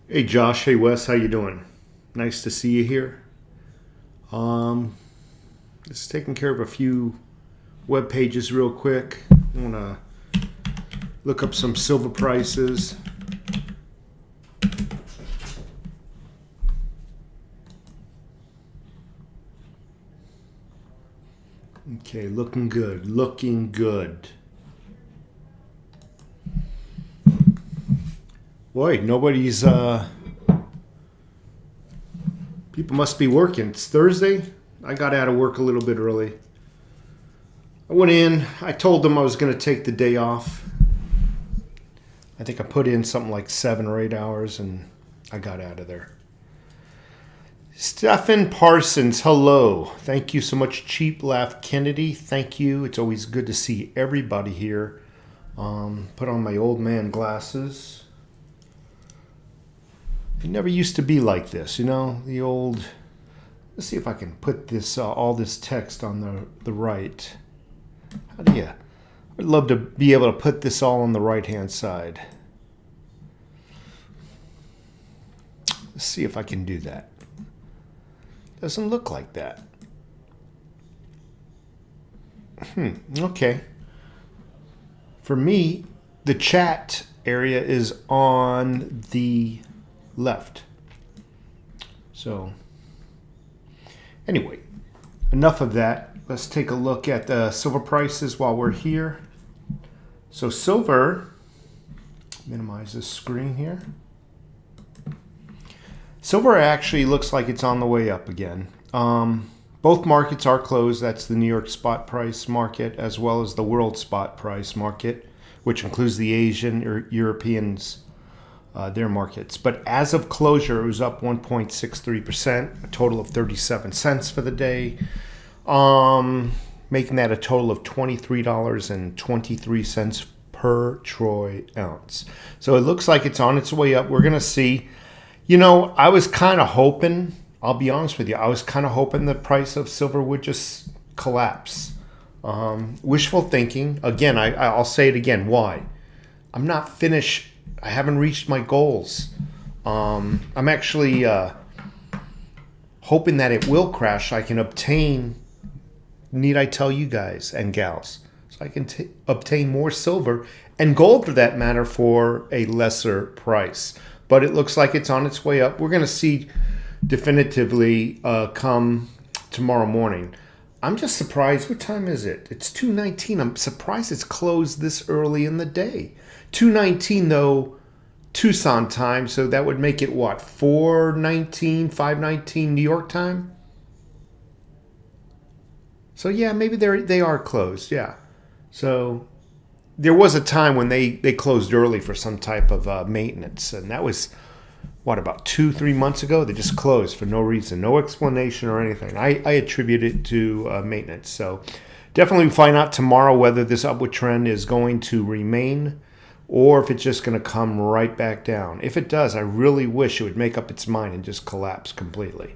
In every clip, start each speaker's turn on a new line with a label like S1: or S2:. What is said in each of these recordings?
S1: Hey Josh, hey Wes, how you doing? Nice to see you here. Um, just taking care of a few web pages real quick. I want to look up some silver prices. Okay, looking good, looking good. Boy, nobody's people must be working. It's Thursday. I got out of work a little bit early. I went in, I told them I was going to take the day off. I think I put in something like 7 or 8 hours and I got out of there. Stephen Parsons, hello. Thank you so much. Cheap Laugh Kennedy, thank you. It's always good to see everybody here. Put on my old man glasses. It never used to be like this, you know, the old... Let's see if I can put this all this text on the right. How do you... I'd love to be able to put this all on the right-hand side. Let's see if I can do that. Doesn't look like that. Okay. For me, the chat area is on the left. So, anyway, enough of that. Let's take a look at the silver prices while we're here. So silver, minimize this screen here. Silver actually looks like it's on the way up again. Both markets are closed. That's the New York spot price market as well as the world spot price market, which includes the Asian or Europeans, their markets. But as of closure, it was up 1.63%, a total of 37 cents for the day, making that a total of $23.23 per troy ounce. So it looks like it's on its way up. We're going to see. You know, I was kind of hoping, I'll be honest with you, I was kind of hoping the price of silver would just collapse. Wishful thinking. Again, I'll say it again. Why? I'm not finished. I haven't reached my goals. I'm actually hoping that it will crash. I can obtain, need I tell you guys and gals, so I can obtain more silver and gold for that matter for a lesser price. But it looks like it's on its way up. We're going to see definitively come tomorrow morning. I'm just surprised. What time is it? It's 2:19. I'm surprised it's closed this early in the day. 2:19 though, Tucson time. So that would make it what? 4:19, 5:19 New York time? So yeah, maybe they are closed. Yeah. So there was a time when they closed early for some type of maintenance, and that was, what, about 2-3 months ago? They just closed for no reason, no explanation or anything. I attribute it to maintenance. So definitely find out tomorrow whether this upward trend is going to remain or if it's just going to come right back down. If it does, I really wish it would make up its mind and just collapse completely.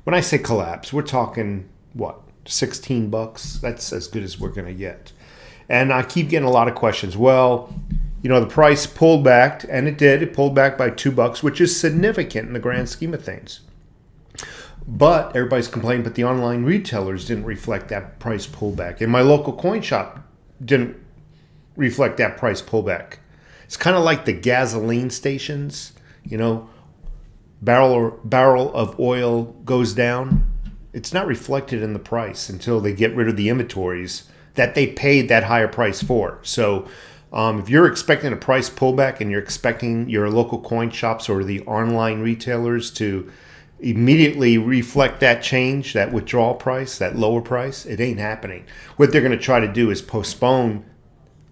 S1: When I say collapse, we're talking, what, 16 bucks? That's as good as we're going to get. And I keep getting a lot of questions. Well, you know, the price pulled back, and it did. It pulled back by $2, which is significant in the grand scheme of things. But everybody's complaining, but the online retailers didn't reflect that price pullback. And my local coin shop didn't reflect that price pullback. It's kind of like the gasoline stations, you know, barrel of oil goes down. It's not reflected in the price until they get rid of the inventories that they paid that higher price for. So if you're expecting a price pullback and you're expecting your local coin shops or the online retailers to immediately reflect that change, that withdrawal price, that lower price, it ain't happening. What they're going to try to do is postpone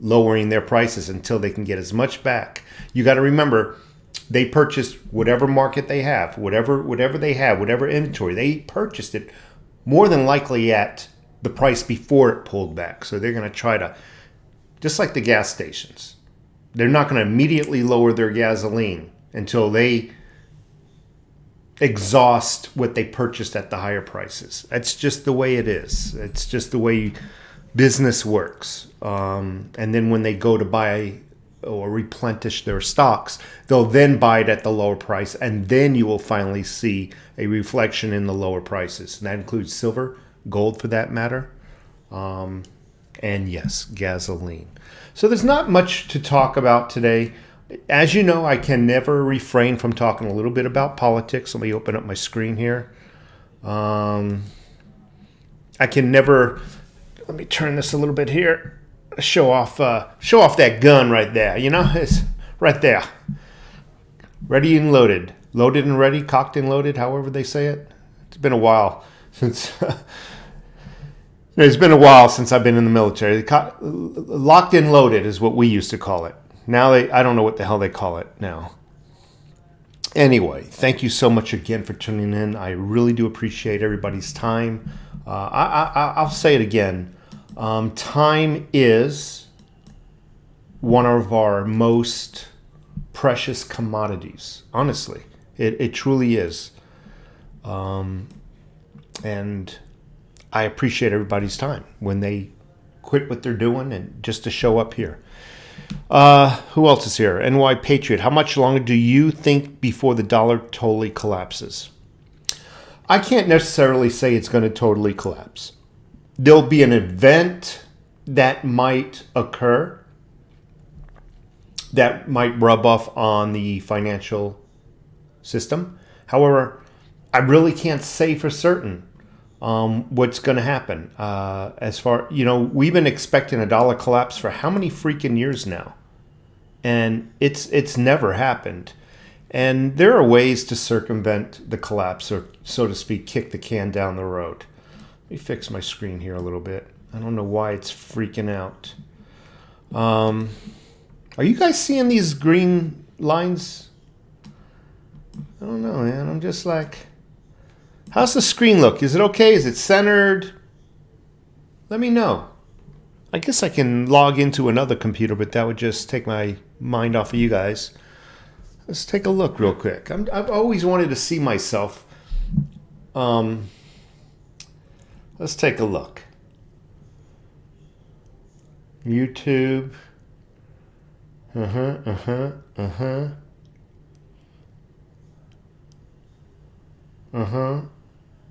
S1: lowering their prices until they can get as much back. You got to remember, they purchased whatever market they have, whatever they have, whatever inventory. They purchased it more than likely at the price before it pulled back. So they're going to try to, just like the gas stations, they're not going to immediately lower their gasoline until they exhaust what they purchased at the higher prices. That's just the way it is. It's just the way business works. And then when they go to buy or replenish their stocks, they'll then buy it at the lower price, and then you will finally see a reflection in the lower prices. And that includes silver, gold for that matter, and yes, gasoline. So there's not much to talk about today. As you know, I can never refrain from talking a little bit about politics. Let me open up my screen here. I can never, let me turn this a little bit here. Show off that gun right there. You know, it's right there. Ready and loaded. Loaded and ready, cocked and loaded, however they say it. It's been a while since I've been in the military. Locked and loaded is what we used to call it. Now I don't know what the hell they call it now. Anyway, thank you so much again for tuning in. I really do appreciate everybody's time. I'll say it again. Time is one of our most precious commodities. Honestly, it truly is. And I appreciate everybody's time when they quit what they're doing and just to show up here. Who else is here? NY Patriot. How much longer do you think before the dollar totally collapses? I can't necessarily say it's going to totally collapse. There'll be an event that might occur that might rub off on the financial system. However, I really can't say for certain what's going to happen. As far, we've been expecting a dollar collapse for how many freaking years now? And it's never happened. And there are ways to circumvent the collapse, or so to speak, kick the can down the road. Let me fix my screen here a little bit. I don't know why it's freaking out. Are you guys seeing these green lines? I don't know, man. I'm just like, how's the screen look? Is it okay? Is it centered? Let me know. I guess I can log into another computer, but that would just take my mind off of you guys. Let's take a look real quick. I've always wanted to see myself. Let's take a look. YouTube.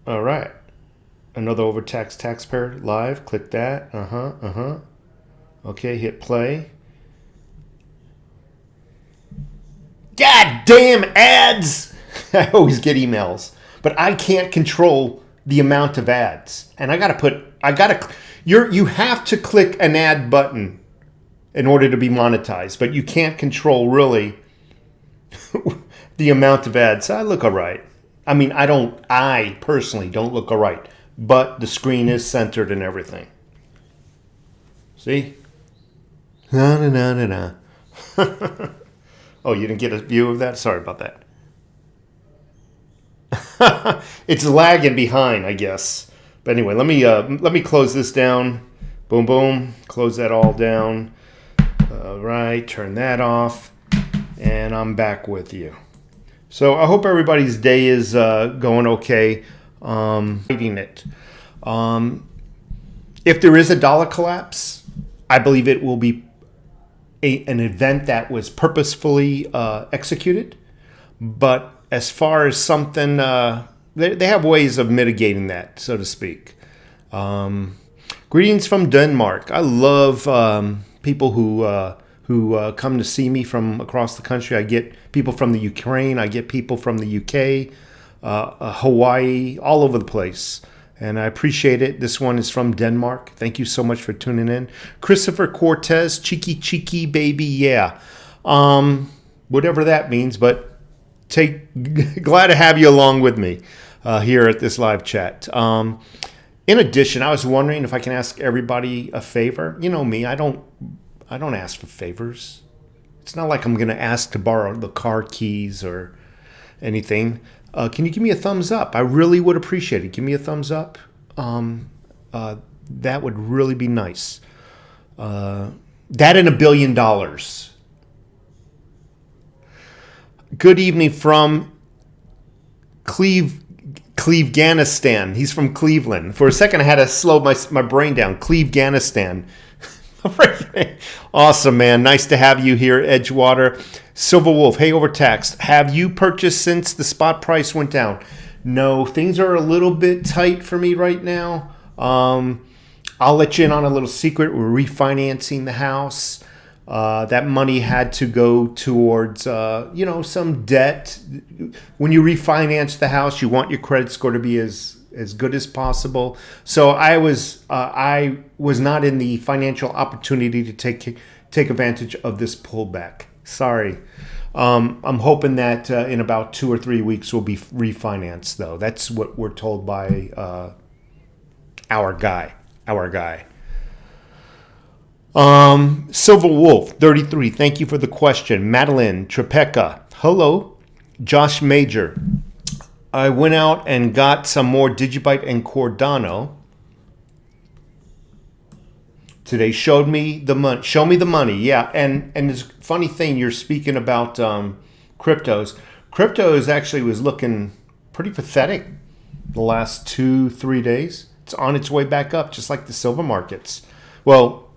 S1: All right. Another overtaxed taxpayer live. Click that. Okay, hit play. God damn ads! I always get emails, but I can't control the amount of ads. And you have to click an ad button in order to be monetized, but you can't control really the amount of ads. I look all right. I mean, I personally don't look all right, but the screen is centered and everything. See? Na. Oh, you didn't get a view of that? Sorry about that. It's lagging behind, I guess. But anyway, let me close this down. Boom, boom. Close that all down. All right, turn that off. And I'm back with you. So I hope everybody's day is going okay. Reading it. If there is a dollar collapse, I believe it will be an event that was purposefully executed. But as far as something, they have ways of mitigating that, so to speak. Greetings from Denmark. I love people who come to see me from across the country. I get people from the Ukraine. I get people from the UK, Hawaii, all over the place. And I appreciate it. This one is from Denmark. Thank you so much for tuning in. Christopher Cortez, cheeky baby, yeah. Whatever that means, but glad to have you along with me here at this live chat. In addition, I was wondering if I can ask everybody a favor. You know me, I don't ask for favors. It's not like I'm going to ask to borrow the car keys or anything. Can you give me a thumbs up? I really would appreciate it. Give me a thumbs up. That would really be nice. That and $1 billion. Good evening from Cleveganistan. He's from Cleveland. For a second, I had to slow my brain down. Cleveganistan. Awesome, man. Nice to have you here, Edgewater. Silver Wolf, hey, overtaxed. Have you purchased since the spot price went down? No, things are a little bit tight for me right now. I'll let you in on a little secret. We're refinancing the house. That money had to go towards, some debt. When you refinance the house, you want your credit score to be as good as possible. So I was not in the financial opportunity to take advantage of this pullback. Sorry. I'm hoping that in about 2 or 3 weeks we'll be refinanced, though. That's what we're told by our guy. Silver Wolf 33. Thank you for the question. Madeline Tripeca. Hello. Josh Major. I went out and got some more Digibyte and Cardano. Today show me the money. Yeah, and it's a funny thing you're speaking about cryptos. Cryptos actually was looking pretty pathetic the last 2-3 days. It's on its way back up, just like the silver markets. Well,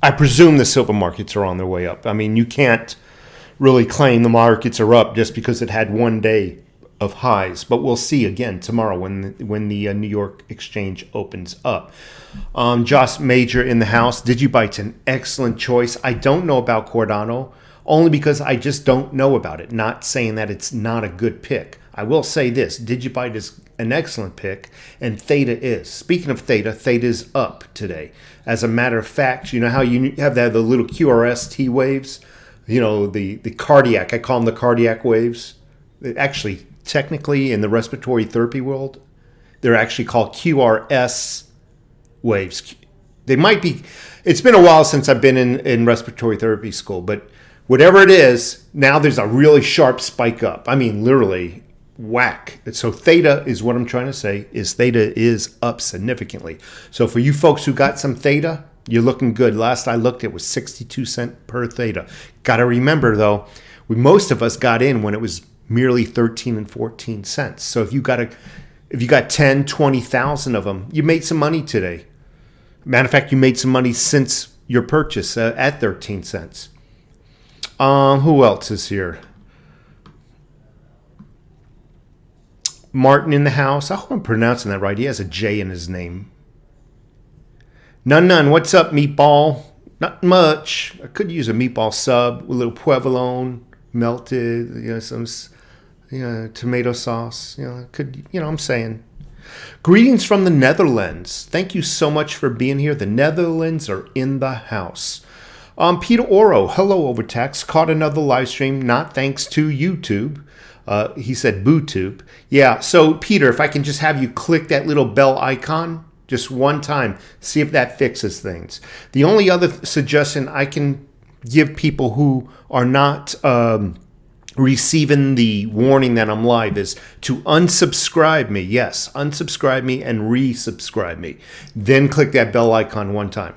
S1: I presume the silver markets are on their way up. I mean, you can't really claim the markets are up just because it had one day of highs, but we'll see again tomorrow when the New York exchange opens up. Josh Major in the house. Digibyte's an excellent choice. I don't know about Cardano only because I just don't know about it. Not saying that it's not a good pick. I will say this: Digibyte is an excellent pick, and Theta is. Speaking of Theta, Theta is up today. As a matter of fact, you know how you have the little QRST waves, the cardiac. I call them the cardiac waves. Actually, technically, in the respiratory therapy world, they're actually called QRS waves. They might be. It's been a while since I've been in respiratory therapy school, but whatever it is, now there's a really sharp spike up. I mean, literally whack. So Theta is what I'm trying to say, is Theta is up significantly. So for you folks who got some Theta, you're looking good. Last I looked, it was 62 cents per Theta. Got to remember, though, most of us got in when it was merely 13 and 14 cents. So if you got 10, 20,000 of them, you made some money today. Matter of fact, you made some money since your purchase at 13 cents. Who else is here? Martin in the house. I hope I'm pronouncing that right. He has a J in his name. None. What's up, meatball? Not much. I could use a meatball sub with a little provolone melted, some tomato sauce. I'm saying. Greetings from the Netherlands. Thank you so much for being here. The Netherlands are in the house. Peter Oro, hello, Overtax. Caught another live stream, not thanks to YouTube. He said BooTube. Yeah, so Peter, if I can just have you click that little bell icon just one time, see if that fixes things. The only other suggestion I can give people who are not receiving the warning that I'm live is to unsubscribe me. Yes, unsubscribe me and resubscribe me. Then click that bell icon one time.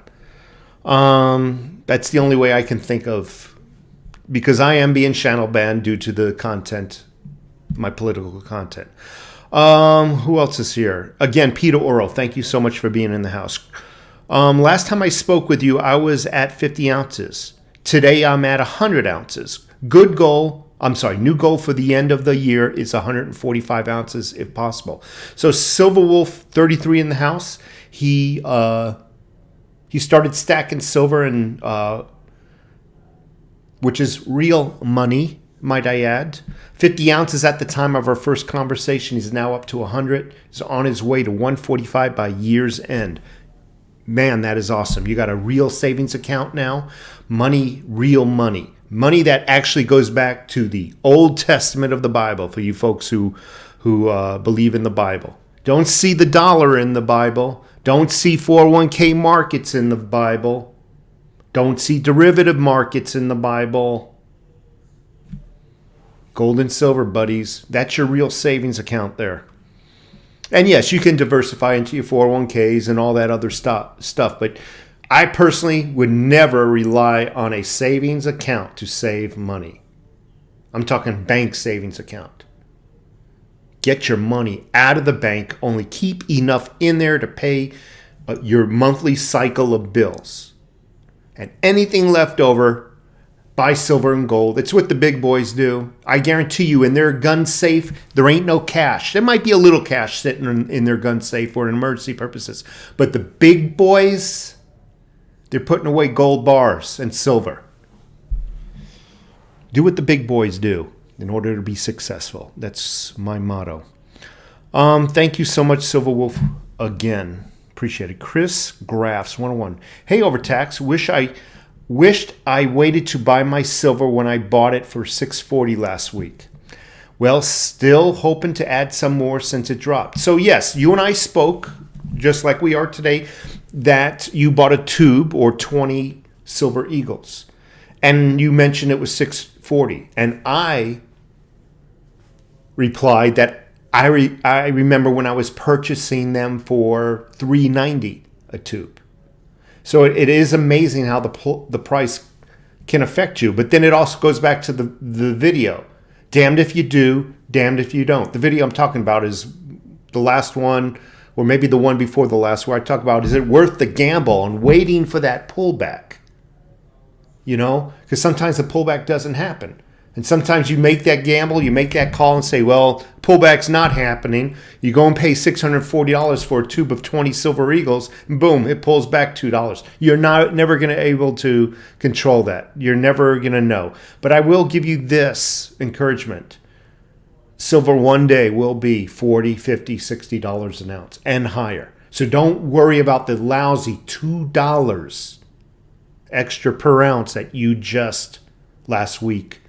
S1: That's the only way I can think of, because I am being channel banned due to the content, my political content. Who else is here? Again, Peter Oro, thank you so much for being in the house. Last time I spoke with you, I was at 50 ounces. Today, I'm at 100 ounces. New goal for the end of the year is 145 ounces if possible. So Silver Wolf 33 in the house. He started stacking silver, and which is real money, might I add. 50 ounces at the time of our first conversation. He's now up to 100. He's on his way to 145 by year's end. Man, that is awesome. You got a real savings account now. Money, real money. Money that actually goes back to the Old Testament of the Bible, for you folks who believe in the Bible. Don't see the dollar in the Bible. Don't see 401k markets in the Bible. Don't see derivative markets in the Bible. Gold and silver, buddies. That's your real savings account there. And yes, you can diversify into your 401ks and all that other stuff. But I personally would never rely on a savings account to save money. I'm talking bank savings account. Get your money out of the bank. Only keep enough in there to pay your monthly cycle of bills. and anything left over, buy silver and gold. It's what the big boys do. I guarantee you, in their gun safe, there ain't no cash. There might be a little cash sitting in their gun safe for emergency purposes. But the big boys, they're putting away gold bars and silver. Do what the big boys do in order to be successful. That's my motto. Thank you so much, Silver Wolf, again. Appreciate it. Chris Graffs 101. Hey, Overtax. Wished I waited to buy my silver when I bought it for $6.40 last week. Well, still hoping to add some more since it dropped. So yes, you and I spoke, just like we are today, that you bought a tube or 20 silver eagles. And you mentioned it was $6.40. And I replied that I remember when I was purchasing them for $3.90 a tube. So it is amazing how the price can affect you. But then it also goes back to the video. Damned if you do, damned if you don't. The video I'm talking about is the last one, or maybe the one before the last, where I talk about, is it worth the gamble and waiting for that pullback? You know, because sometimes the pullback doesn't happen. And sometimes you make that gamble, you make that call and say, well, pullback's not happening. You go and pay $640 for a tube of 20 silver eagles, and boom, it pulls back $2. You're never going to be able to control that. You're never going to know. But I will give you this encouragement. Silver one day will be $40, $50, $60 an ounce and higher. So don't worry about the lousy $2 extra per ounce that you just last week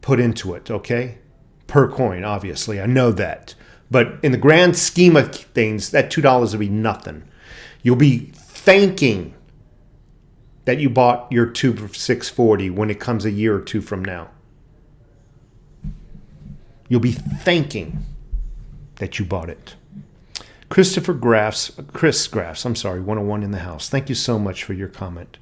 S1: put into it, okay? Per coin, obviously. I know that. But in the grand scheme of things, that $2 will be nothing. You'll be thanking that you bought your tube for $6.40 when it comes a year or two from now. You'll be thanking that you bought it. Chris Graffs, 101 in the house. Thank you so much for your comment.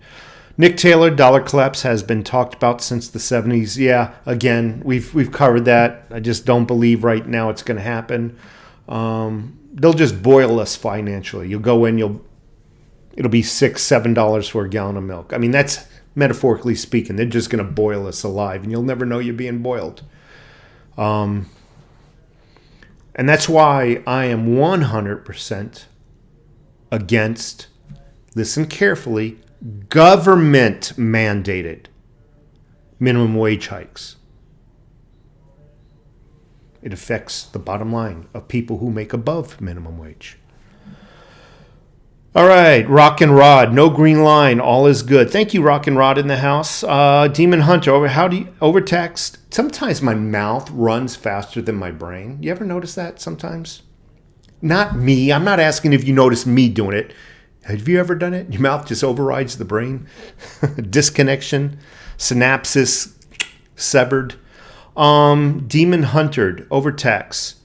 S1: Nick Taylor, dollar collapse has been talked about since the 70s. Yeah, again, we've covered that. I just don't believe right now it's going to happen. They'll just boil us financially. You'll go in, it'll be $6, $7 for a gallon of milk. I mean, that's metaphorically speaking. They're just going to boil us alive, and you'll never know you're being boiled. And that's why I am 100% against, listen carefully, government mandated minimum wage hikes. It affects the bottom line of people who make above minimum wage. All right, Rock and Rod, no green line, all is good. Thank you, Rock and Rod in the house. Demon Hunter, how do you overtaxed? Sometimes my mouth runs faster than my brain. You ever notice that sometimes? Not me. I'm not asking if you notice me doing it. Have you ever done it? Your mouth just overrides the brain. Disconnection, synapses severed. Demon Hunter, overtax.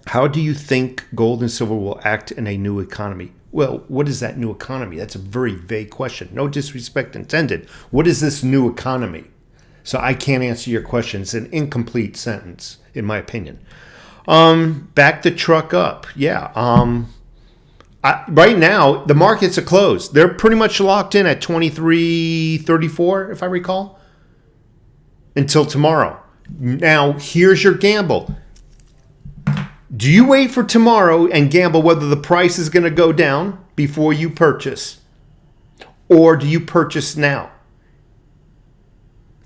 S1: How do you think gold and silver will act in a new economy? Well, what is that new economy? That's a very vague question. No disrespect intended. What is this new economy? So I can't answer your question. It's an incomplete sentence, in my opinion. Back the truck up. Yeah. Right now, the markets are closed. They're pretty much locked in at 23.34, if I recall, until tomorrow. Now, here's your gamble. Do you wait for tomorrow and gamble whether the price is going to go down before you purchase? Or do you purchase now,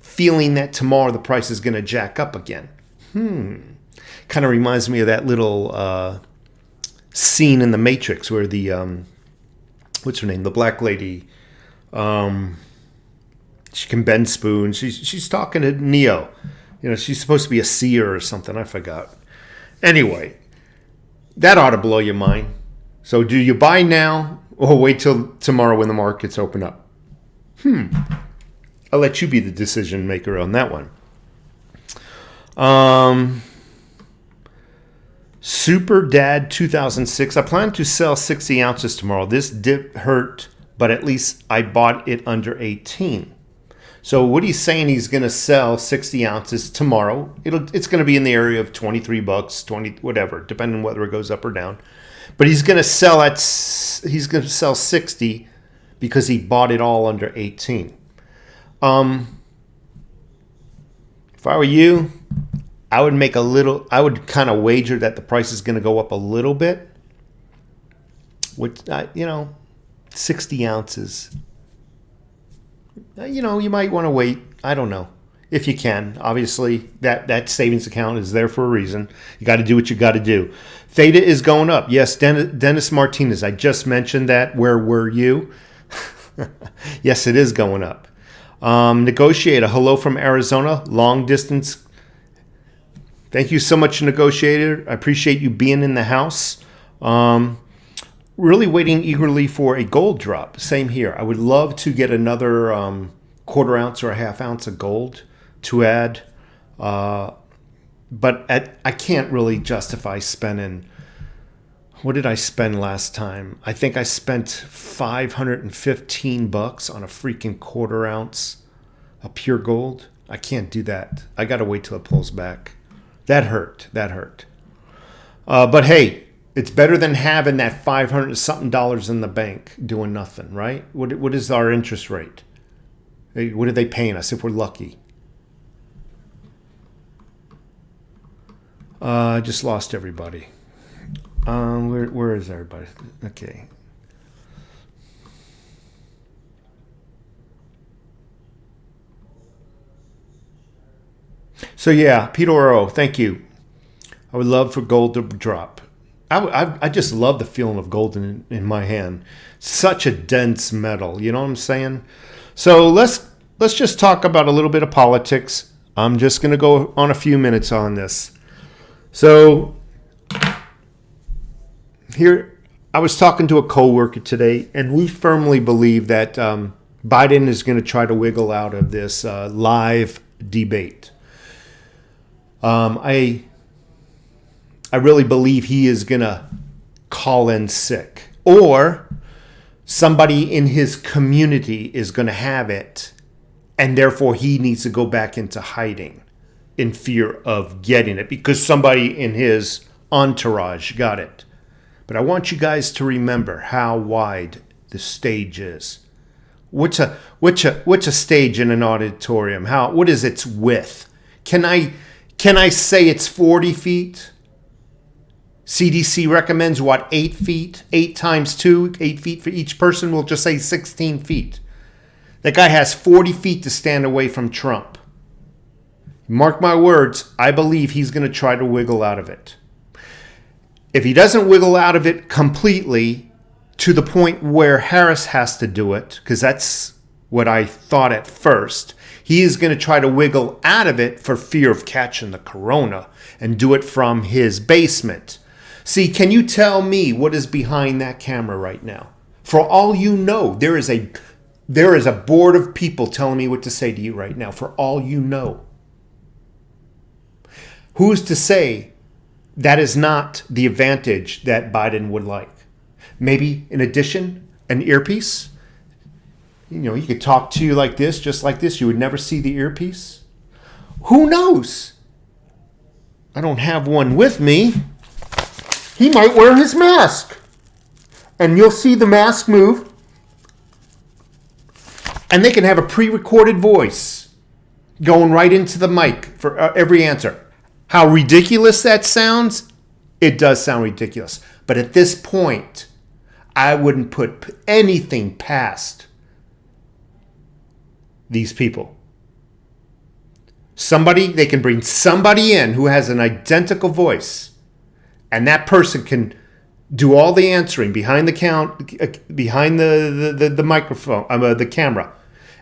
S1: feeling that tomorrow the price is going to jack up again? Kind of reminds me of that little scene in The Matrix where the, what's her name? The black lady, she can bend spoons. She's talking to Neo. You know, she's supposed to be a seer or something. I forgot. Anyway, that ought to blow your mind. So do you buy now or wait till tomorrow when the markets open up? I'll let you be the decision maker on that one. Super Dad 2006. I plan to sell 60 ounces tomorrow. This dip hurt, but at least I bought it under 18. So what he's saying, he's going to sell 60 ounces tomorrow. It's going to be in the area of $23, 20, whatever, depending on whether it goes up or down. But he's going to sell 60 because he bought it all under 18. If I were you, I would make I would kind of wager that the price is going to go up a little bit. Which, 60 ounces. You might want to wait. I don't know. If you can. Obviously, that savings account is there for a reason. You got to do what you got to do. Theta is going up. Yes, Dennis Martinez, I just mentioned that. Where were you? Yes, it is going up. Negotiator, hello from Arizona, long distance. Thank you so much, Negotiator. I appreciate you being in the house. Really waiting eagerly for a gold drop. Same here. I would love to get another quarter ounce or a half ounce of gold to add. But I can't really justify spending. What did I spend last time? I think I spent $515 on a freaking quarter ounce of pure gold. I can't do that. I got to wait till it pulls back. That hurt. But hey, it's better than having that $500-something in the bank doing nothing, right? What is our interest rate? What are they paying us if we're lucky? I just lost everybody. Where is everybody? Okay. So yeah, Peter Oro, thank you. I would love for gold to drop. I just love the feeling of gold in my hand. Such a dense metal, you know what I'm saying? So let's just talk about a little bit of politics. I'm just going to go on a few minutes on this. So here, I was talking to a coworker today, and we firmly believe that Biden is going to try to wiggle out of this live debate. I really believe he is going to call in sick, or somebody in his community is going to have it, and therefore he needs to go back into hiding in fear of getting it because somebody in his entourage got it. But I want you guys to remember how wide the stage is. What's a stage in an auditorium? What is its width? Can I say it's 40 feet? CDC recommends 8 feet? 8 times 2, 8 feet for each person. We'll just say 16 feet. That guy has 40 feet to stand away from Trump. Mark my words, I believe he's going to try to wiggle out of it. If he doesn't wiggle out of it completely to the point where Harris has to do it, because that's what I thought at first, he is going to try to wiggle out of it for fear of catching the corona and do it from his basement. See, can you tell me what is behind that camera right now? For all you know, there is a board of people telling me what to say to you right now, for all you know. Who's to say that is not the advantage that Biden would like? Maybe, in addition, an earpiece. You could talk to you like this, just like this. You would never see the earpiece. Who knows? I don't have one with me. He might wear his mask. And you'll see the mask move. And they can have a pre-recorded voice going right into the mic for every answer. How ridiculous that sounds? It does sound ridiculous. But at this point, I wouldn't put anything past these people. They can bring somebody in who has an identical voice, and that person can do all the answering behind the microphone, the camera.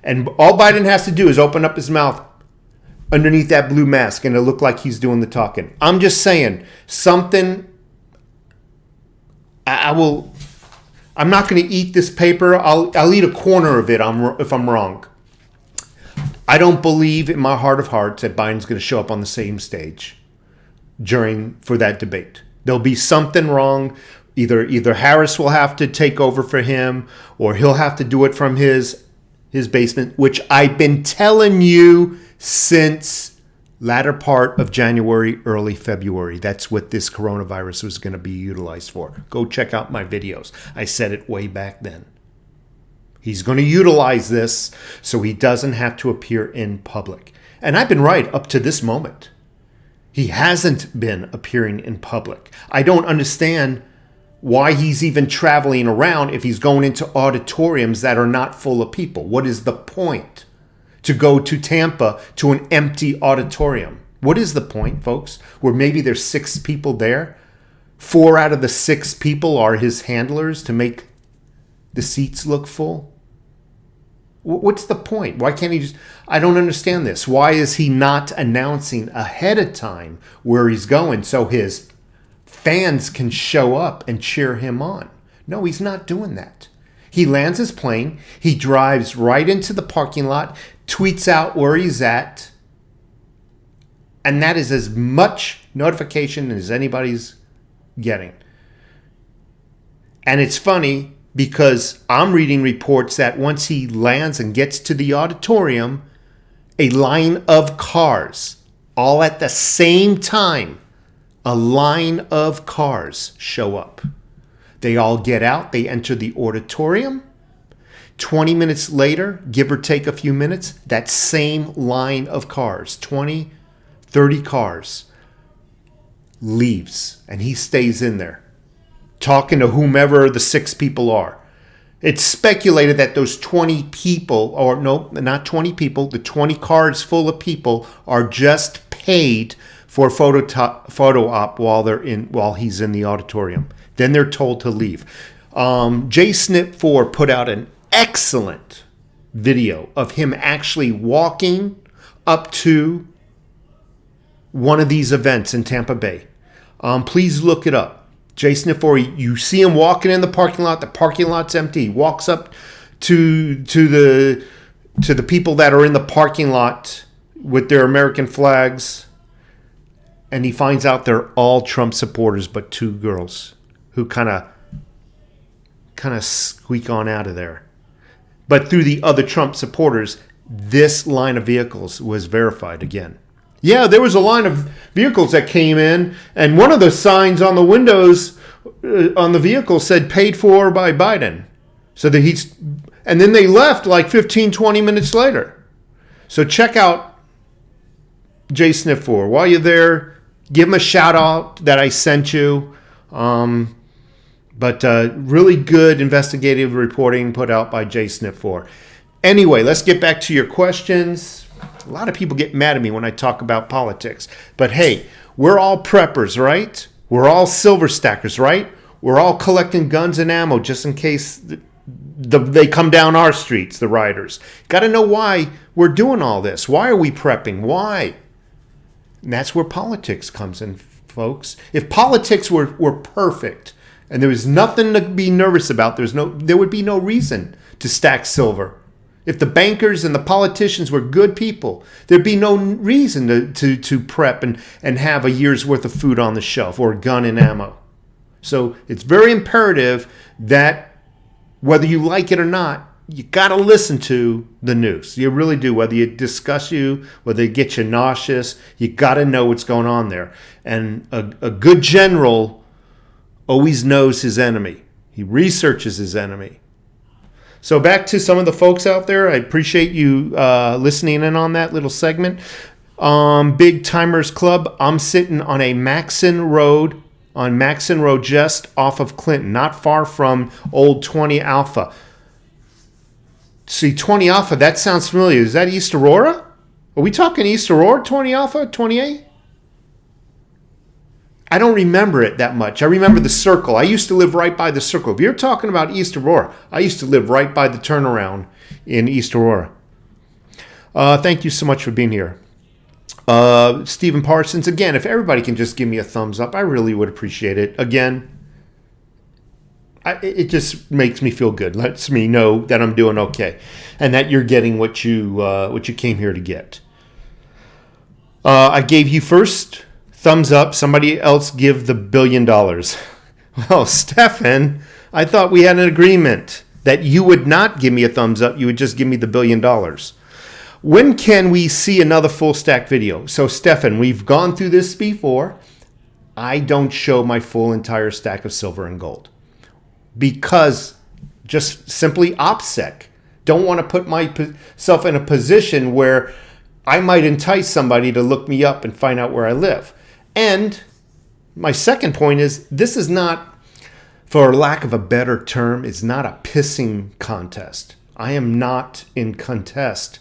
S1: And all Biden has to do is open up his mouth underneath that blue mask, and it'll look like he's doing the talking. I'm just saying, something. I'm not going to eat this paper. I'll eat a corner of it if I'm wrong. I don't believe in my heart of hearts that Biden's going to show up on the same stage for that debate. There'll be something wrong. Either Harris will have to take over for him, or he'll have to do it from his basement, which I've been telling you since latter part of January, early February. That's what this coronavirus was going to be utilized for. Go check out my videos. I said it way back then. He's going to utilize this so he doesn't have to appear in public. And I've been right up to this moment. He hasn't been appearing in public. I don't understand why he's even traveling around if he's going into auditoriums that are not full of people. What is the point to go to Tampa to an empty auditorium? What is the point, folks? Where maybe there's 6 people there. 4 out of the 6 people are his handlers to make the seats look full. What's the point? Why can't he just... I don't understand this. Why is he not announcing ahead of time where he's going so his fans can show up and cheer him on? No, he's not doing that. He lands his plane. He drives right into the parking lot, tweets out where he's at, and that is as much notification as anybody's getting. And it's funny because I'm reading reports that once he lands and gets to the auditorium, a line of cars, all at the same time, a line of cars show up. They all get out, they enter the auditorium. 20 minutes later, give or take a few minutes, that same line of cars, 20, 30 cars, leaves, and he stays in there, talking to whomever the 6 people are. It's speculated that those 20 people, or no, not 20 people, the 20 cars full of people are just paid for a photo op while he's in the auditorium. Then they're told to leave. JSnip4 put out an excellent video of him actually walking up to one of these events in Tampa Bay. Please look it up. JSnip4, you see him walking in the parking lot's empty. He walks up to the people that are in the parking lot with their American flags, and he finds out they're all Trump supporters but 2 girls who kind of squeak on out of there. But through the other Trump supporters, this line of vehicles was verified again. Yeah, there was a line of vehicles that came in, and one of the signs on the windows on the vehicle said paid for by Biden. So that and then they left like 15, 20 minutes later. So check out JSnip4. While you're there, give him a shout out that I sent you. But really good investigative reporting put out by JSnip4. Anyway, let's get back to your questions. A lot of people get mad at me when I talk about politics. But hey, we're all preppers, right? We're all silver stackers, right? We're all collecting guns and ammo just in case they come down our streets, the rioters. Got to know why we're doing all this. Why are we prepping? Why? And that's where politics comes in, folks. If politics were perfect and there was nothing to be nervous about, there would be no reason to stack silver. If the bankers and the politicians were good people, there'd be no reason to prep and have a year's worth of food on the shelf or gun and ammo. So it's very imperative that whether you like it or not, you got to listen to the news. You really do. Whether it disgusts you, whether it gets you nauseous, you got to know what's going on there. And a good general always knows his enemy. He researches his enemy. So back to some of the folks out there. I appreciate you listening in on that little segment. Big Timers Club. I'm sitting on Maxon Road just off of Clinton, not far from old 20 Alpha. See, 20 Alpha, that sounds familiar. Is that East Aurora? Are we talking East Aurora, 20 Alpha, 28? I don't remember it that much. I remember the Circle. I used to live right by the Circle. If you're talking about East Aurora, I used to live right by the turnaround in East Aurora. Thank you so much for being here. Stephen Parsons, again, if everybody can just give me a thumbs up, I really would appreciate it. Again, it just makes me feel good. Lets me know that I'm doing okay and that you're getting what you came here to get. I gave you first. Thumbs up. Somebody else give the $1 billion. Well, Stefan, I thought we had an agreement that you would not give me a thumbs up. You would just give me the $1 billion. When can we see another full stack video? So, Stefan, we've gone through this before. I don't show my full entire stack of silver and gold because just simply OPSEC. don't want to put myself in a position where I might entice somebody to look me up and find out where I live. And my second point is, this is not, for lack of a better term, it's not a pissing contest. I am not in contest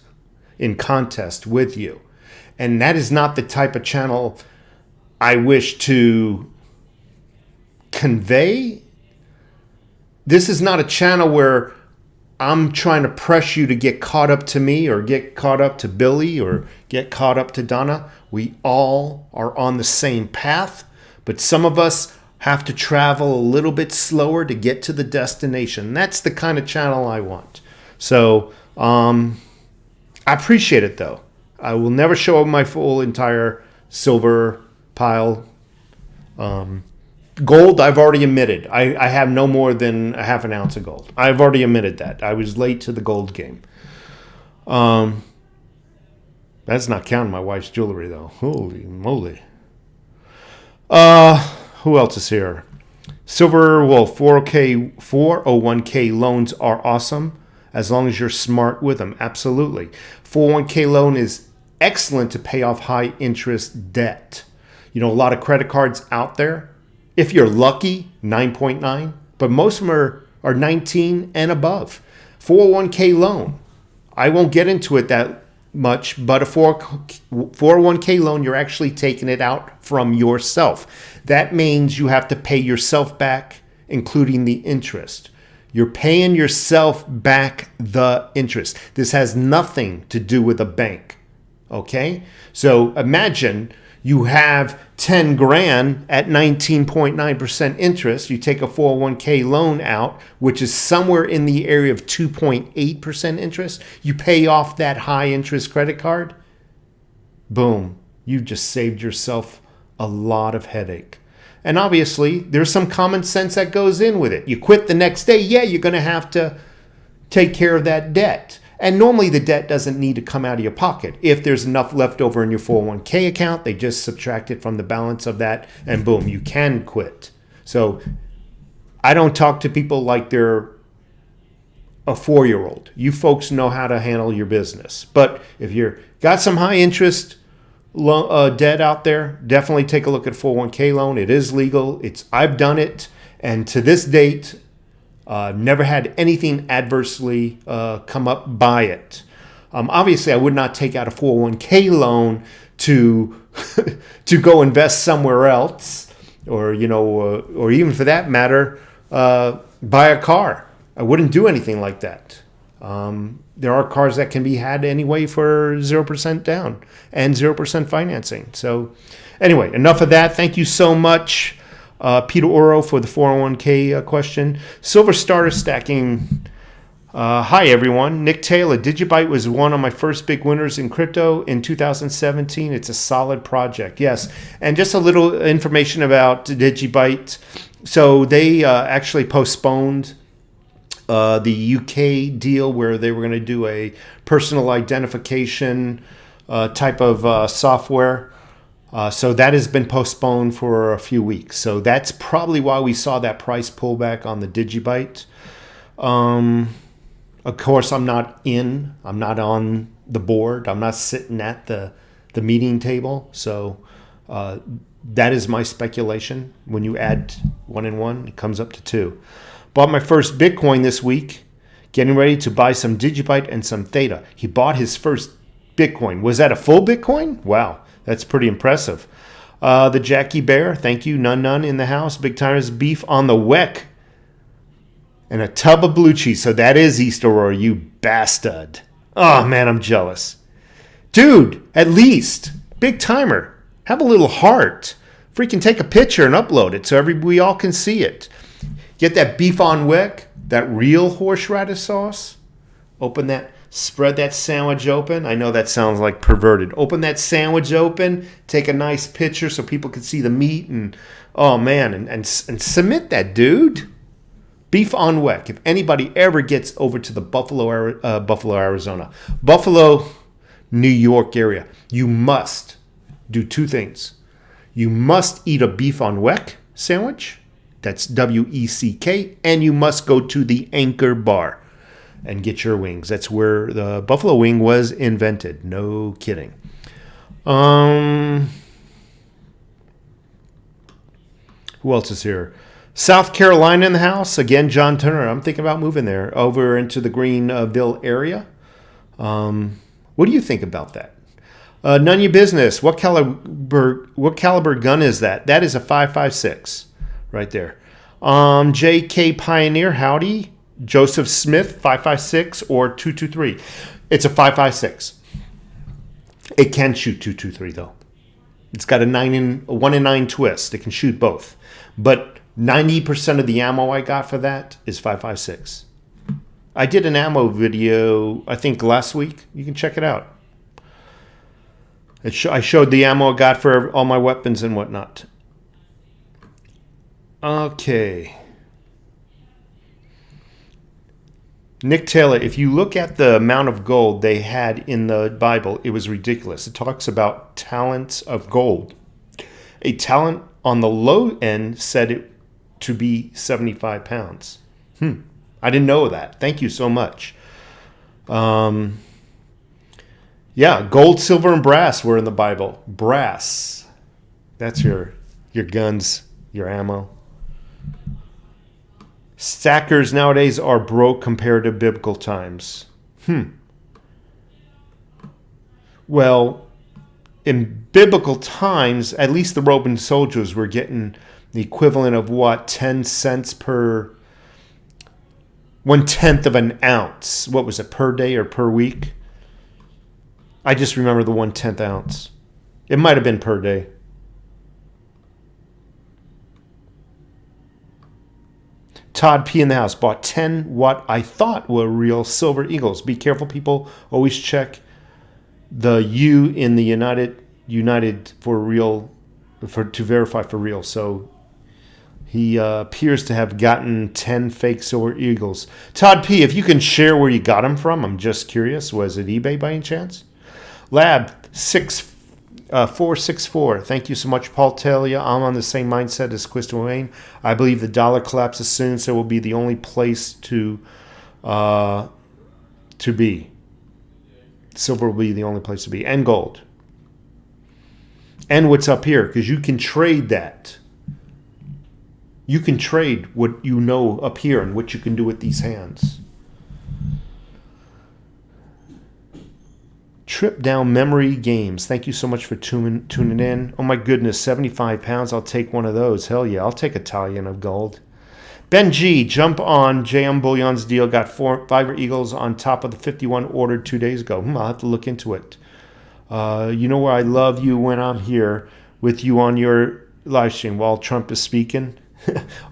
S1: with you. And that is not the type of channel I wish to convey. This is not a channel where I'm trying to press you to get caught up to me or get caught up to Billy or get caught up to Donna. We all are on the same path, but some of us have to travel a little bit slower to get to the destination. That's the kind of channel I want. So I appreciate it, though. I will never show my full entire silver pile. Gold, I've already admitted. I have no more than a half an ounce of gold. I've already admitted that. I was late to the gold game. That's not counting my wife's jewelry, though. Holy moly. Who else is here? Silver Wolf, 401k loans are awesome as long as you're smart with them. Absolutely. 401k loan is excellent to pay off high interest debt. You know, a lot of credit cards out there, if you're lucky, 9.9, but most of them are 19 and above. 401k loan, I won't get into it that much, but a 401k loan, you're actually taking it out from yourself. That means you have to pay yourself back, including the interest. You're paying yourself back the interest. This has nothing to do with a bank, okay? So imagine you have 10 grand at 19.9% interest. You take a 401k loan out, which is somewhere in the area of 2.8% interest. You pay off that high interest credit card. Boom. You just saved yourself a lot of headache. And obviously, there's some common sense that goes in with it. You quit the next day. Yeah, you're going to have to take care of that debt. And normally the debt doesn't need to come out of your pocket. If there's enough left over in your 401k account, they just subtract it from the balance of that, and boom, you can quit. So I don't talk to people like they're a 4-year-old. You folks know how to handle your business. But if you're got some high interest debt out there, definitely take a look at a 401k loan. It is legal. I've done it, and to this date, never had anything adversely come up by it. Obviously, I would not take out a 401k loan to to go invest somewhere else, or or even for that matter, buy a car. I wouldn't do anything like that. There are cars that can be had anyway for 0% down and 0% financing. So anyway, enough of that. Thank you so much, Peter Oro, for the 401k question. Silver starter stacking. Hi, everyone. Nick Taylor. Digibyte was one of my first big winners in crypto in 2017. It's a solid project. Yes. And just a little information about Digibyte. So they actually postponed the UK deal where they were going to do a personal identification type of software. So that has been postponed for a few weeks. So that's probably why we saw that price pullback on the Digibyte. Of course, I'm not on the board. I'm not sitting at the meeting table. So that is my speculation. When you add 1 and 1, it comes up to 2. Bought my first Bitcoin this week, getting ready to buy some Digibyte and some Theta. He bought his first Bitcoin. Was that a full Bitcoin? Wow, that's pretty impressive. The Jackie Bear, thank you. None in the house. Big Timers beef on the WEC. And a tub of blue cheese. So that is East Aurora, you bastard. Oh, man, I'm jealous. Dude, at least, Big Timer, have a little heart. Freaking take a picture and upload it so we all can see it. Get that beef on wick, that real horseradish sauce. Open that, spread that sandwich open. I know that sounds like perverted. Open that sandwich open, take a nice picture so people can see the meat, and oh man, and submit that, dude. Beef on wick. If anybody ever gets over to the Buffalo, Arizona, Buffalo, New York area, you must do 2 things. You must eat a beef on wick sandwich. That's WECK, and you must go to the Anchor Bar. and get your wings. That's where the buffalo wing was invented. No kidding. Who else is here? South Carolina in the house. Again, John Turner. I'm thinking about moving there over into the Greenville area. What do you think about that? None of your business. What caliber gun is that? That is a 5.56 right there. J.K. Pioneer, howdy. Joseph Smith, 5.56 or 2.23. It's a 5.56. It can shoot 2.23 though. It's got a 1 in 9 twist. It can shoot both. But 90% of the ammo I got for that is 5.56. I did an ammo video, I think last week. You can check it out. I showed the ammo I got for all my weapons and whatnot. Okay. Nick Taylor, if you look at the amount of gold they had in the Bible, it was ridiculous. It talks about talents of gold. A talent on the low end said it to be 75 pounds. I didn't know that. Thank you so much. Yeah, gold, silver, and brass were in the Bible. Brass. That's your guns, your ammo. Stackers nowadays are broke compared to biblical times. Well, in biblical times, at least the Roman soldiers were getting the equivalent of what? 10 cents per 1/10 of an ounce. What was it, per day or per week? I just remember the 1/10 ounce. It might have been per day. Todd P. in the house bought 10 what I thought were real silver eagles. Be careful, people. Always check the U in the United for real, to verify for real. So he appears to have gotten 10 fake silver eagles. Todd P., if you can share where you got them from, I'm just curious. Was it eBay by any chance? Lab 464. Thank you so much, Paul Talia. I'm on the same mindset as Quist Wayne. I believe the dollar collapses soon, so it will be the only place to be. Silver will be the only place to be, and gold. And what's up here, because you can trade that. You can trade what you know up here and what you can do with these hands. Trip down memory games. Thank you so much for tuning in. Oh my goodness, 75 pounds. I'll take one of those. Hell yeah, I'll take a tallion of gold. Ben G, jump on JM Bullion's deal. Got 5 eagles on top of the 51 ordered 2 days ago. I'll have to look into it. You know where I love you when I'm here with you on your live stream while Trump is speaking.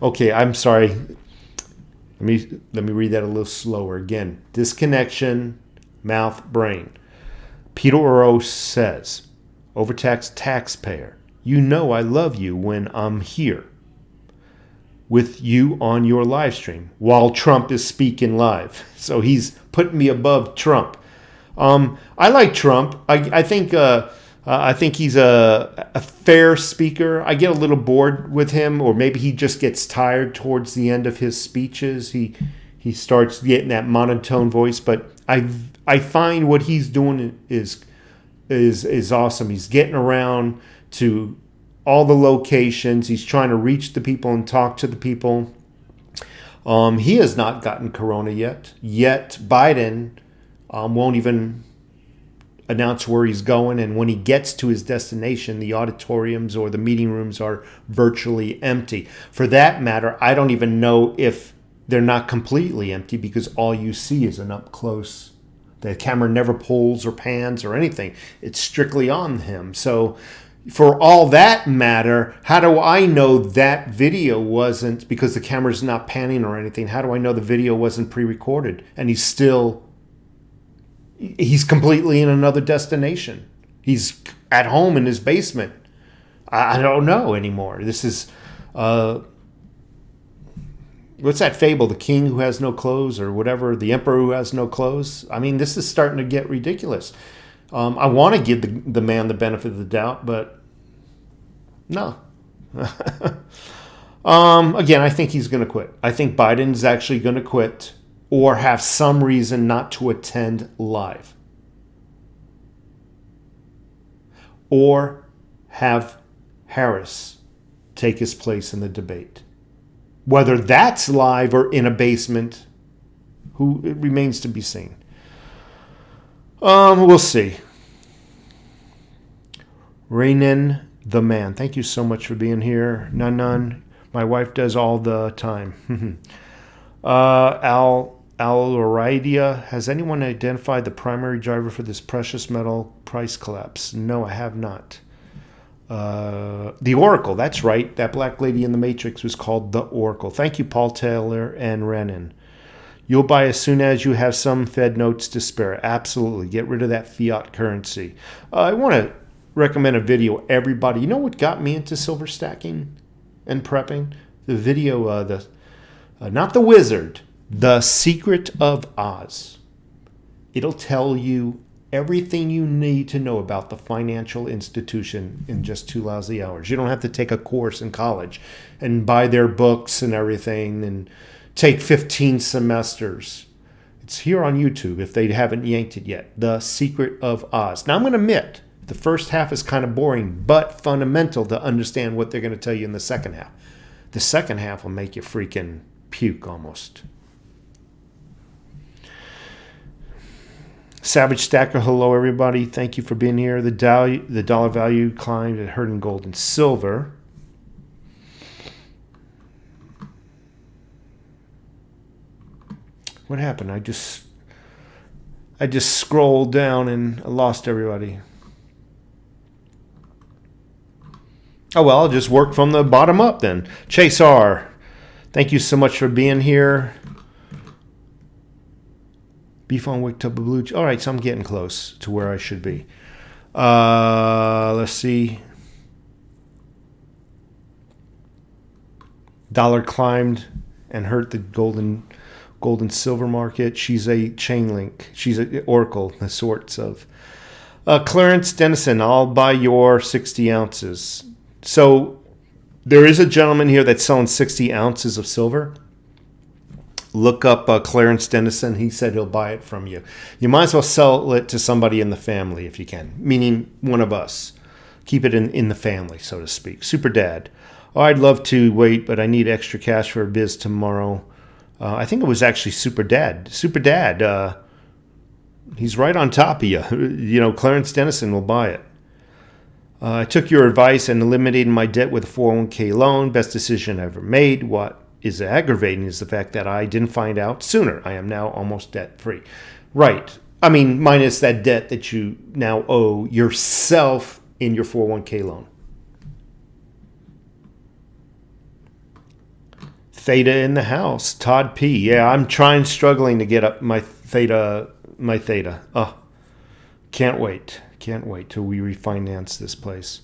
S1: Okay, I'm sorry. Let me read that a little slower again. Disconnection, mouth, brain. Peter Oro says, overtaxed taxpayer, you know I love you when I'm here with you on your live stream while Trump is speaking live. So he's putting me above Trump. I like Trump. I think he's a fair speaker. I get a little bored with him, or maybe he just gets tired towards the end of his speeches. He starts getting that monotone voice, but I find what he's doing is awesome. He's getting around to all the locations. He's trying to reach the people and talk to the people. He has not gotten corona yet. Yet Biden won't even announce where he's going, and when he gets to his destination, the auditoriums or the meeting rooms are virtually empty. For that matter, I don't even know if they're not completely empty, because all you see is an up close. The camera never pulls or pans or anything. It's strictly on him. So for all that matter, how do I know that video wasn't, because the camera's not panning or anything, how do I know the video wasn't pre-recorded and he's completely in another destination? He's at home in his basement. I don't know anymore. This is, what's that fable? The king who has no clothes, or whatever, the emperor who has no clothes. I mean, this is starting to get ridiculous. I want to give the man the benefit of the doubt, but no. Again, I think he's going to quit. I think Biden's actually going to quit, or have some reason not to attend live, or have Harris take his place in the debate. Whether that's live or in a basement, it remains to be seen. We'll see. Rainin the man, thank you so much for being here. None. My wife does all the time. Aloridia, has anyone identified the primary driver for this precious metal price collapse? No, I have not. The Oracle, that's right. That black lady in the Matrix was called the Oracle. Thank you, Paul Taylor and Renan. You'll buy as soon as you have some Fed notes to spare. Absolutely. Get rid of that fiat currency. I want to recommend a video, everybody. You know what got me into silver stacking and prepping? The video, not the wizard, The Secret of Oz. It'll tell you everything you need to know about the financial institution in just 2 lousy hours. You don't have to take a course in college and buy their books and everything and take 15 semesters. It's here on YouTube if they haven't yanked it yet. The Secret of Oz. Now I'm going to admit, the first half is kind of boring, but fundamental to understand what they're going to tell you in the second half. The second half will make you freaking puke almost. Savage Stacker, hello everybody. Thank you for being here. The dollar value climbed at hurt in gold and silver. What happened? I just scrolled down and I lost everybody. Oh well, I'll just work from the bottom up then. Chase R, thank you so much for being here. Beef on wick tub of blue. All right, so I'm getting close to where I should be. Let's see. Dollar climbed and hurt the gold and silver market. She's a chain link. She's an oracle, the sorts of. Clarence Dennison, I'll buy your 60 ounces. So there is a gentleman here that's selling 60 ounces of silver. Look up Clarence Dennison. He said he'll buy it from you. You might as well sell it to somebody in the family if you can, meaning one of us. Keep it in the family, so to speak. Super Dad. Oh, I'd love to wait, but I need extra cash for a biz tomorrow. I think it was actually Super Dad. Super Dad, he's right on top of you. You know, Clarence Dennison will buy it. I took your advice and eliminated my debt with a 401k loan. Best decision I ever made. What is aggravating is the fact that I didn't find out sooner. I am now almost debt-free. Right. I mean, minus that debt that you now owe yourself in your 401k loan. Theta in the house. Todd P. Yeah, I'm struggling to get up my Theta. Oh, can't wait. Can't wait till we refinance this place.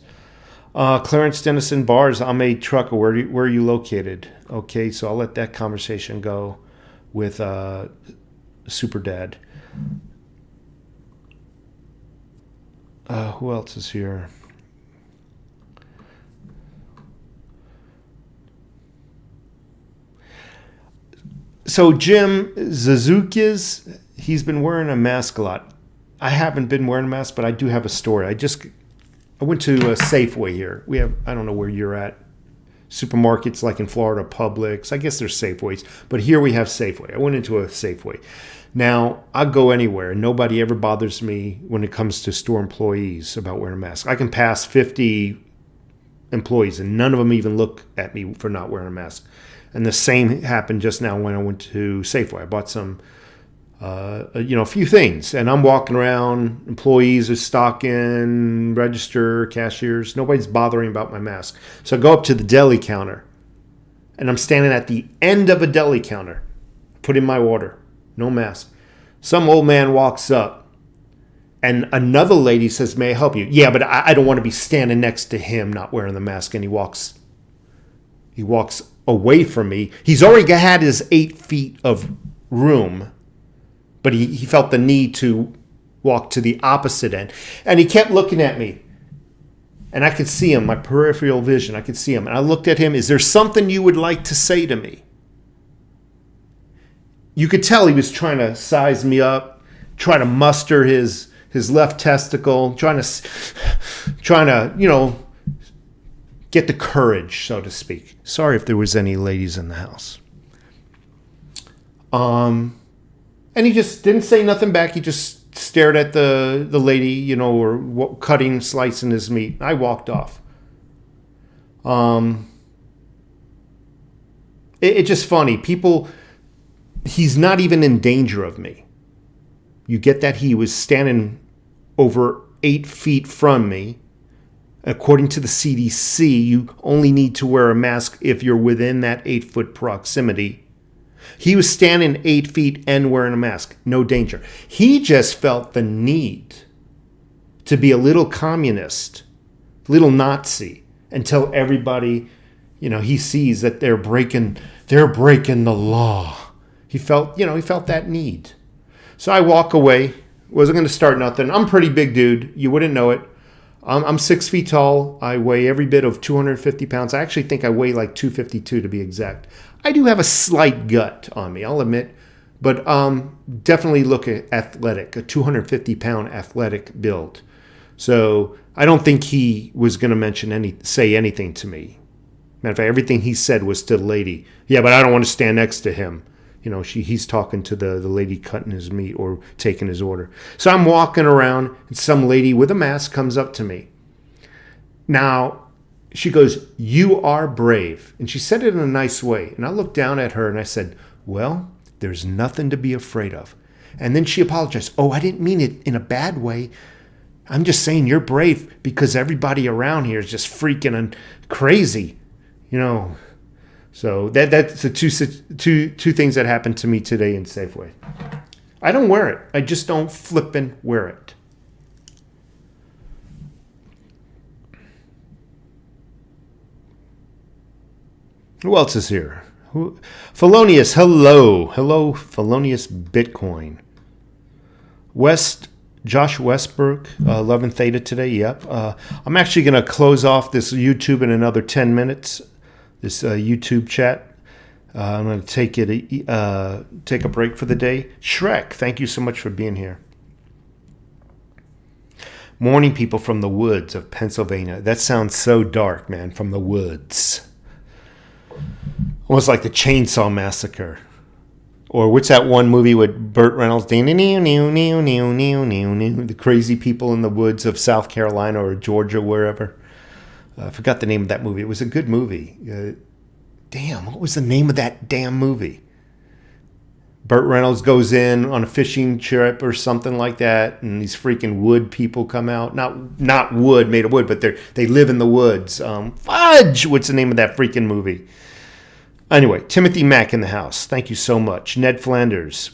S1: Clarence Dennison Bars, I'm a trucker. Where are you located? Okay, so I'll let that conversation go with Super Dad. Who else is here? So Jim Suzuki's, he's been wearing a mask a lot. I haven't been wearing a mask, but I do have a story. I went to a Safeway here. We have, I don't know where you're at, supermarkets like in Florida, Publix. I guess there's Safeways, but here we have Safeway. I went into a Safeway. Now, I go anywhere. Nobody ever bothers me when it comes to store employees about wearing a mask. I can pass 50 employees, and none of them even look at me for not wearing a mask. And the same happened just now when I went to Safeway. I bought some a few things. And I'm walking around, employees are stocking, register, cashiers. Nobody's bothering about my mask. So I go up to the deli counter, and I'm standing at the end of a deli counter, put in my order, no mask. Some old man walks up, and another lady says, "May I help you?" "Yeah, but I don't want to be standing next to him not wearing the mask." And he walks away from me. He's already had his 8 feet of room, but he felt the need to walk to the opposite end. And he kept looking at me. And I could see him, my peripheral vision, I could see him. And I looked at him, "Is there something you would like to say to me?" you could tell he was trying to size me up, try to muster his left testicle, trying to, you know, get the courage, so to speak. Sorry if there was any ladies in the house. And he just didn't say nothing back. He just stared at the lady, you know, or cutting, slicing his meat. I walked off. It's just funny. People, he's not even in danger of me. You get that? He was standing over 8 feet from me. According to the CDC, you only need to wear a mask if you're within that 8-foot proximity. He was standing 8 feet and wearing a mask. No danger. He just felt the need to be a little communist, little Nazi, and tell everybody, you know, he sees that they're breaking the law. He felt that need. So I walk away. Wasn't going to start nothing. I'm a pretty big dude. You wouldn't know it. I'm 6 feet tall. I weigh every bit of 250 pounds. I actually think I weigh like 252 to be exact. I do have a slight gut on me, I'll admit. But definitely look athletic, a 250-pound athletic build. So I don't think he was going to say anything to me. Matter of fact, everything he said was to the lady. Yeah, but I don't want to stand next to him. You know, he's talking to the lady cutting his meat or taking his order. So I'm walking around, and some lady with a mask comes up to me. Now, she goes, "You are brave." And she said it in a nice way. And I looked down at her and I said, "Well, there's nothing to be afraid of." And then she apologized. "Oh, I didn't mean it in a bad way. I'm just saying you're brave because everybody around here is just freaking and crazy, you know." So that's the two things that happened to me today in Safeway. I don't wear it. I just don't flippin' wear it. Who else is here? Felonious, hello. Hello, Felonious Bitcoin. Josh Westbrook, Love and Theta today, yep. I'm actually going to close off this YouTube in another 10 minutes, this YouTube chat. I'm going to take a break for the day. Shrek, thank you so much for being here. Morning people from the woods of Pennsylvania. That sounds so dark, man, from the woods. Almost like the Chainsaw Massacre. Or what's that one movie with Burt Reynolds? The crazy people in the woods of South Carolina or Georgia, wherever. I forgot the name of that movie. It was a good movie. What was the name of that damn movie? Burt Reynolds goes in on a fishing trip or something like that, and these freaking wood people come out. Not wood, made of wood, but they live in the woods. Fudge! What's the name of that freaking movie? Anyway, Timothy Mack in the house. Thank you so much. Ned Flanders.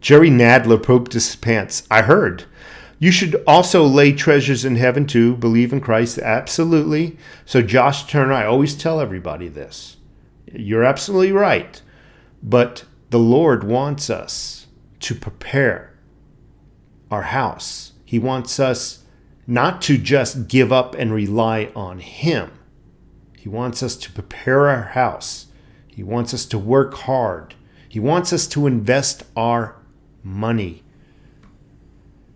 S1: Jerry Nadler pooped his pants. I heard. You should also lay treasures in heaven too. Believe in Christ. Absolutely. So Josh Turner, I always tell everybody this. You're absolutely right. But the Lord wants us to prepare our house. He wants us not to just give up and rely on Him. He wants us to prepare our house. He wants us to work hard. He wants us to invest our money.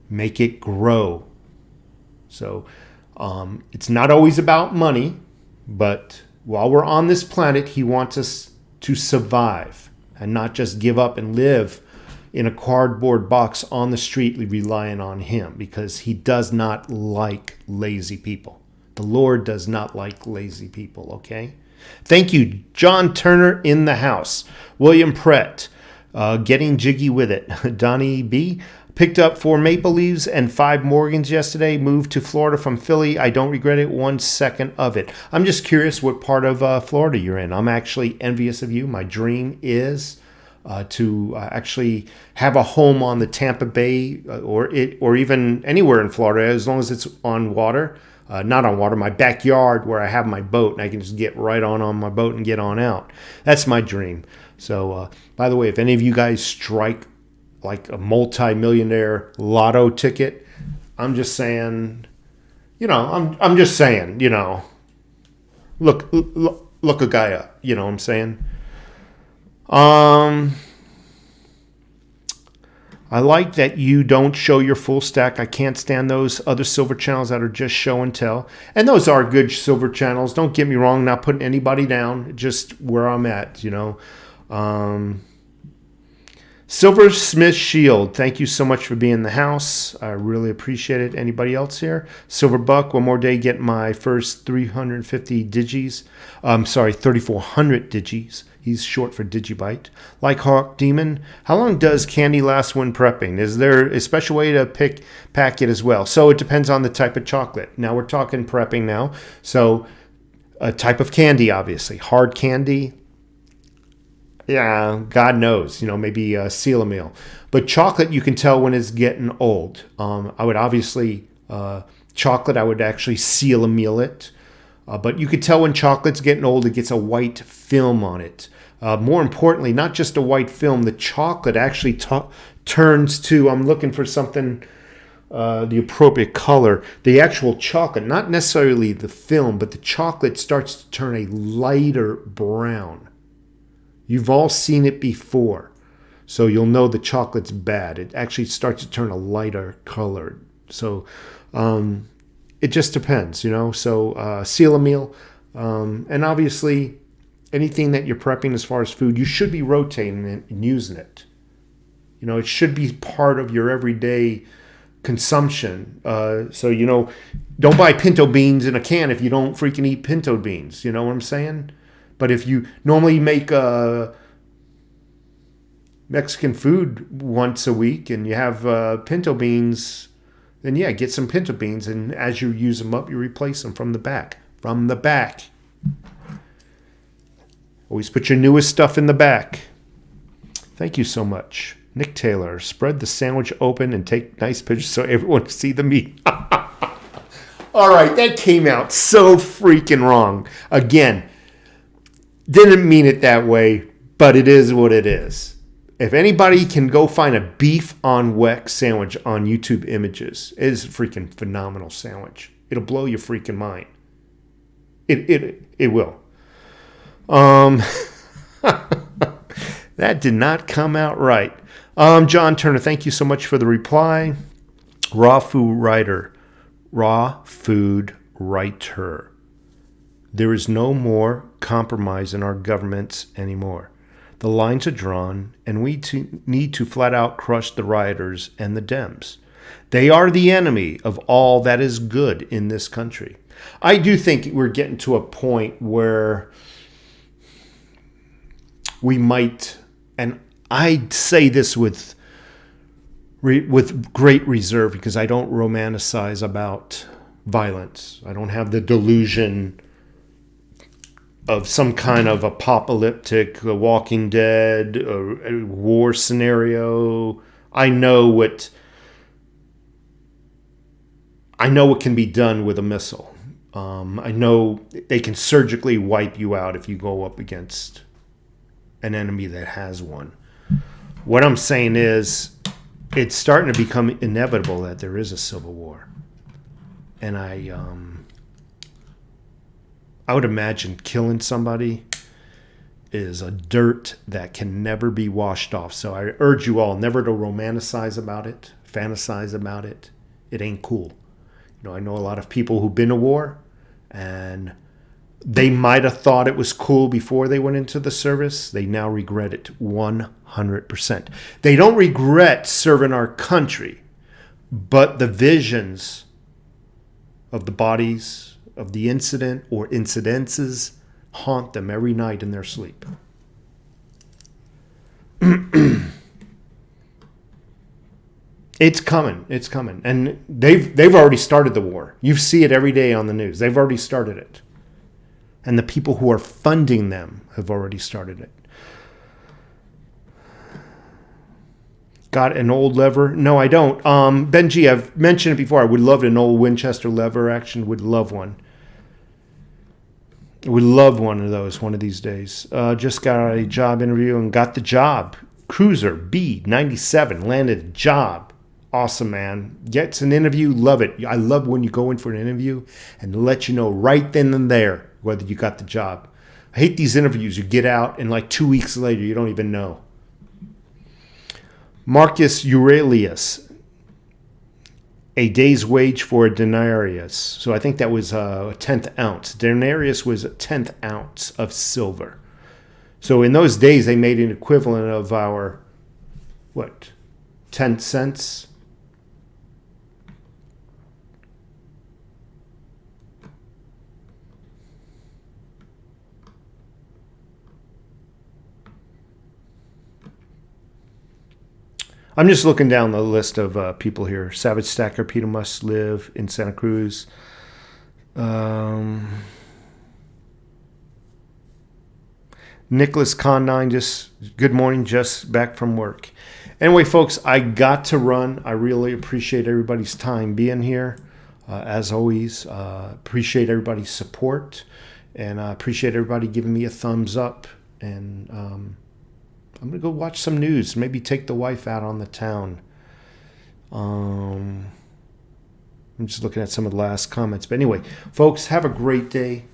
S1: Make it grow. So it's not always about money, but while we're on this planet, He wants us to survive and not just give up and live in a cardboard box on the street relying on Him, because He does not like lazy people. The Lord does not like lazy people, okay? Thank you, John Turner in the house. William Prett, getting jiggy with it. Donnie B, picked up 4 Maple Leaves and 5 Morgans yesterday. Moved to Florida from Philly. I don't regret it 1 second of it. I'm just curious what part of Florida you're in. I'm actually envious of you. My dream is to actually have a home on the Tampa Bay or even anywhere in Florida, as long as it's on water. Not on water, my backyard where I have my boat, and I can just get right on my boat and get on out. That's my dream. So, by the way, if any of you guys strike like a multi-millionaire lotto ticket, I'm just saying, I'm just saying, look a guy up, you know what I'm saying? I like that you don't show your full stack. I can't stand those other silver channels that are just show and tell. And those are good silver channels. Don't get me wrong, not putting anybody down, just where I'm at, you know. Silversmith Shield, thank you so much for being in the house. I really appreciate it. Anybody else here? Silver Buck, one more day, get my first 350 digis. 3,400 digis. He's short for Digibyte. Like Hawk Demon, how long does candy last when prepping? Is there a special way to pack it as well? So it depends on the type of chocolate. Now we're talking prepping now. So a type of candy, obviously. Hard candy, yeah, God knows, you know, maybe seal a meal. But chocolate, you can tell when it's getting old. I would obviously, chocolate, I would actually seal a meal it. But you could tell when chocolate's getting old, it gets a white film on it. More importantly, not just a white film, the chocolate actually turns to, I'm looking for something, the appropriate color. The actual chocolate, not necessarily the film, but the chocolate starts to turn a lighter brown. You've all seen it before, so you'll know the chocolate's bad. It actually starts to turn a lighter color. So it just depends, you know. So seal a meal. And obviously, anything that you're prepping as far as food, you should be rotating it and using it. You know, it should be part of your everyday consumption. So, you know, don't buy pinto beans in a can if you don't freaking eat pinto beans. You know what I'm saying? But if you normally make Mexican food once a week and you have pinto beans, then yeah, get some pinto beans. And as you use them up, you replace them from the back. From the back. Always put your newest stuff in the back. Thank you so much. Nick Taylor, spread the sandwich open and take nice pictures so everyone can see the meat. All right, that came out so freaking wrong. Again, didn't mean it that way, but it is what it is. If anybody can go find a beef on weck sandwich on YouTube Images, it is a freaking phenomenal sandwich. It'll blow your freaking mind. It will. That did not come out right. John Turner, thank you so much for the reply. Raw food writer. There is no more compromise in our governments anymore. The lines are drawn, and we need to flat out crush the rioters and the Dems. They are the enemy of all that is good in this country. I do think we're getting to a point where we might, and I say this with great reserve because I don't romanticize about violence. I don't have the delusion of some kind of apocalyptic Walking Dead or a war scenario. I know what can be done with a missile. I know they can surgically wipe you out if you go up against an enemy that has one. What I'm saying is, it's starting to become inevitable that there is a civil war. And I would imagine killing somebody is a dirt that can never be washed off. So I urge you all never to romanticize about it, fantasize about it. It ain't cool. You know, I know a lot of people who've been to war, and they might have thought it was cool before they went into the service. They now regret it 100%. They don't regret serving our country, but the visions of the bodies of the incident or incidences haunt them every night in their sleep. It's coming. It's coming. And they've already started the war. You see it every day on the news. They've already started it. And the people who are funding them have already started it. Got an old lever? No, I don't. Benji, I've mentioned it before. I would love an old Winchester lever action. Would love one. Would love one of those one of these days. Just got a job interview and got the job. Cruiser B97 landed a job. Awesome, man. Gets an interview. Love it. I love when you go in for an interview and let you know right then and there whether you got the job. I hate these interviews. You get out and like 2 weeks later, you don't even know. Marcus Aurelius, a day's wage for a denarius. So I think that was a 10th ounce. Denarius was a 10th ounce of silver. So in those days, they made an equivalent of our, what, 10 cents? I'm just looking down the list of people here. Savage Stacker, Peter Must Live in Santa Cruz. Nicholas Con9, just good morning, just back from work. Anyway, folks, I got to run. I really appreciate everybody's time being here. As always, appreciate everybody's support. And I appreciate everybody giving me a thumbs up. And I'm going to go watch some news. Maybe take the wife out on the town. I'm just looking at some of the last comments. But anyway, folks, have a great day.